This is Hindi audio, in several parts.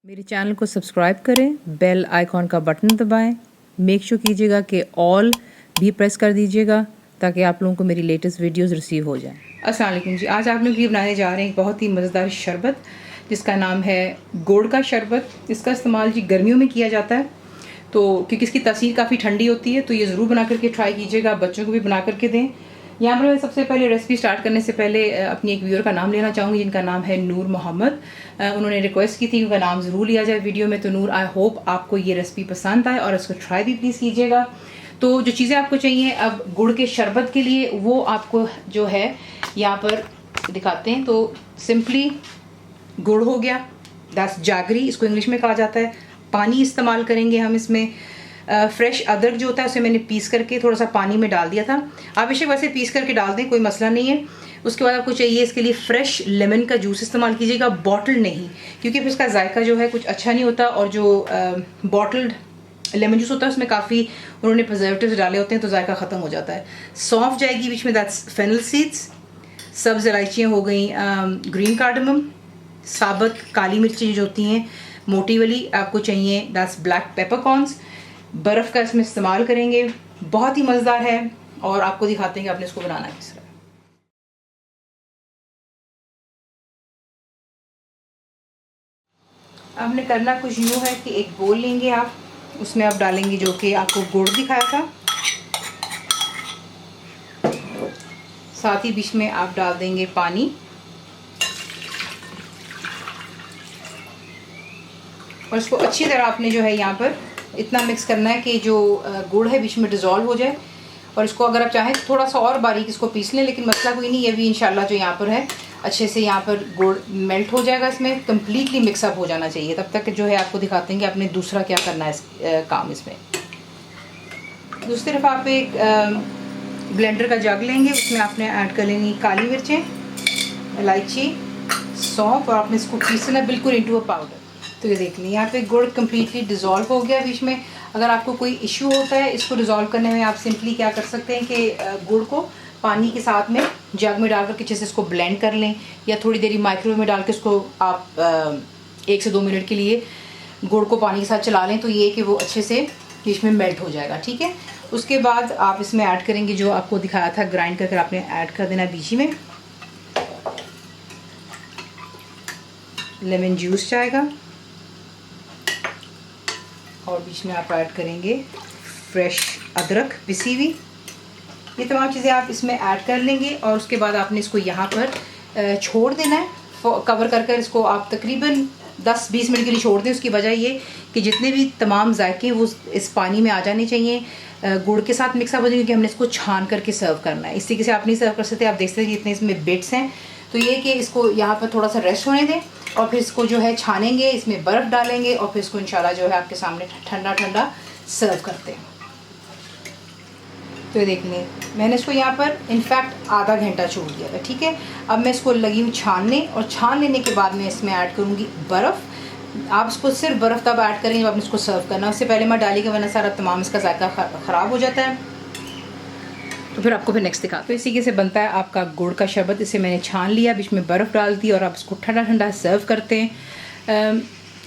मेरे चैनल को सब्सक्राइब करें, बेल आइकॉन का बटन दबाएं, मेक श्योर कीजिएगा कि ऑल भी प्रेस कर दीजिएगा ताकि आप लोगों को मेरी लेटेस्ट वीडियोस रिसीव हो जाएं। अस्सलाम वालेकुम जी, आज आप लोग ये बनाने जा रहे हैं एक बहुत ही मज़ेदार शरबत जिसका नाम है गुड़ का शरबत। इसका इस्तेमाल जी गर्मियों में किया जाता है तो क्योंकि इसकी तासीर काफ़ी ठंडी होती है, तो ये ज़रूर बना करके ट्राई कीजिएगा, बच्चों को भी बना करके दें। यहाँ पर मैं सबसे पहले रेसिपी स्टार्ट करने से पहले अपनी एक व्यूअर का नाम लेना चाहूँगी जिनका नाम है नूर मोहम्मद। उन्होंने रिक्वेस्ट की थी उनका नाम ज़रूर लिया जाए वीडियो में, तो नूर आई होप आपको ये रेसिपी पसंद आए और इसको ट्राई भी प्लीज़ कीजिएगा। तो जो चीज़ें आपको चाहिए अब गुड़ के शरबत के लिए वो आपको जो है यहाँ पर दिखाते हैं। तो सिंपली गुड़ हो गया, दैट्स जागरी इसको इंग्लिश में कहा जाता है। पानी इस्तेमाल करेंगे हम इसमें। फ्रेश अदरक जो होता है उसे मैंने पीस करके थोड़ा सा पानी में डाल दिया था। आप बेशक वैसे पीस करके डाल दें, कोई मसला नहीं है। उसके बाद आपको चाहिए इसके लिए फ्रेश लेमन का जूस इस्तेमाल कीजिएगा, बॉटल नहीं, क्योंकि फिर इसका जायका जो है कुछ अच्छा नहीं होता। और जो बॉटल्ड लेमन जूस होता है उसमें काफ़ी उन्होंने प्रिजर्वेटिव्स डाले होते हैं तो जायका ख़त्म हो जाता है। सौंफ जाएगी बीच में, दैट्स फेनल सीड्स। सब्ज़ इलायचियाँ हो गई, ग्रीन कार्डमम, साबुत काली मिर्चें जो होती हैं मोटी वाली आपको चाहिए, दैट्स ब्लैक पेपरकॉर्न्स। बर्फ़ का इसमें इस्तेमाल करेंगे, बहुत ही मज़ेदार है और आपको दिखाते हैं कि आपने इसको बनाना किस तरह। आपने करना कुछ यूँ है कि एक बोल लेंगे आप, उसमें आप डालेंगे जो कि आपको गुड़ दिखाया था, साथ ही बीच में आप डाल देंगे पानी और इसको अच्छी तरह आपने जो है यहाँ पर इतना मिक्स करना है कि जो गुड़ है बीच में डिज़ोल्व हो जाए। और इसको अगर आप चाहें तो थोड़ा सा और बारीक इसको पीस लें, लेकिन मसला कोई नहीं, ये भी इंशाल्लाह जो यहाँ पर है अच्छे से यहाँ पर गुड़ मेल्ट हो जाएगा, इसमें कम्प्लीटली मिक्सअप हो जाना चाहिए। तब तक जो है आपको दिखाते हैं कि आपने दूसरा क्या करना है काम इसमें। दूसरी तरफ आप एक ब्लेंडर का जग लेंगे, उसमें आपने ऐड कर लेनी काली मिर्चें, इलायची, सौंफ और आपने इसको पीसना बिल्कुल इनटू अ पाउडर। तो ये देख लें यहाँ पे गुड़ कम्प्लीटली डिज़ोल्व हो गया बीच में। अगर आपको कोई इशू होता है इसको डिज़ोल्व करने में, आप सिंपली क्या कर सकते हैं कि गुड़ को पानी के साथ में जग में डालकर अच्छे से इसको ब्लेंड कर लें, या थोड़ी देरी माइक्रोवेव में डाल के इसको आप 1 से 2 मिनट के लिए गुड़ को पानी के साथ चला लें, तो ये कि वो अच्छे से बीच में मेल्ट हो जाएगा। ठीक है, उसके बाद आप इसमें ऐड करेंगे जो आपको दिखाया था ग्राइंड करके आपने ऐड कर देना बीच में। लेमन जूस जाएगा और बीच में आप ऐड करेंगे फ्रेश अदरक पिसी हुई। ये तमाम चीज़ें आप इसमें ऐड कर लेंगे और उसके बाद आपने इसको यहाँ पर छोड़ देना है, कवर कर कर इसको आप तकरीबन 10-20 मिनट के लिए छोड़ दें। उसकी वजह ये कि जितने भी तमाम जायके वो इस पानी में आ जाने चाहिए, गुड़ के साथ मिक्सअप हो जाए, क्योंकि हमने इसको छान करके सर्व करना है। इस तरीके से आप नहीं सर्व कर सकते। आप देख सकते हैं इतने इसमें बिट्स हैं, तो ये कि इसको यहाँ पर थोड़ा सा रेस्ट होने दें और फिर इसको जो है छानेंगे, इसमें बर्फ़ डालेंगे और फिर इसको इंशाल्लाह जो है आपके सामने ठंडा ठंडा सर्व करते हैं। तो ये देख लें मैंने इसको यहाँ पर इनफैक्ट आधा घंटा छोड़ दिया था। ठीक है, अब मैं इसको लगी हूँ छानने और छान लेने के बाद मैं इसमें ऐड करूँगी बर्फ़। आप इसको सिर्फ बर्फ़ तब ऐड करेंगे जब आपने इसको सर्व करना, उससे पहले मैं डालेगी वरना सारा तमाम इसका जायका ख़राब हो जाता है। तो फिर आपको फिर नेक्स्ट दिखा। तो इसी से बनता है आपका गुड़ का शरबत। इसे मैंने छान लिया, बीच में बर्फ़ डाल दी और आप इसको ठंडा ठंडा सर्व करते हैं।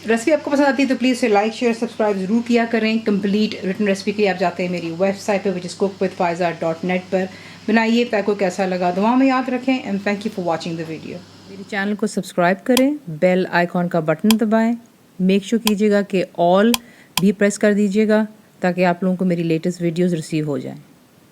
रेसिपी आपको पसंद आती है तो प्लीज़ इसे लाइक शेयर सब्सक्राइब ज़रूर किया करें। कंप्लीट रिटन रेसिपी के लिए आप जाते हैं मेरी वेबसाइट पर which_is_cook_with_faiza.net पर। बनाइए, आपको कैसा लगा दुआ में याद रखें and thank you for watching the video. मेरे चैनल को सब्सक्राइब करें, बेल आइकॉन का बटन दबाएँ, मेक श्योर कीजिएगा कि ऑल भी प्रेस कर दीजिएगा ताकि आप लोगों को मेरी लेटेस्ट वीडियोज़ रिसीव हो जाएँ।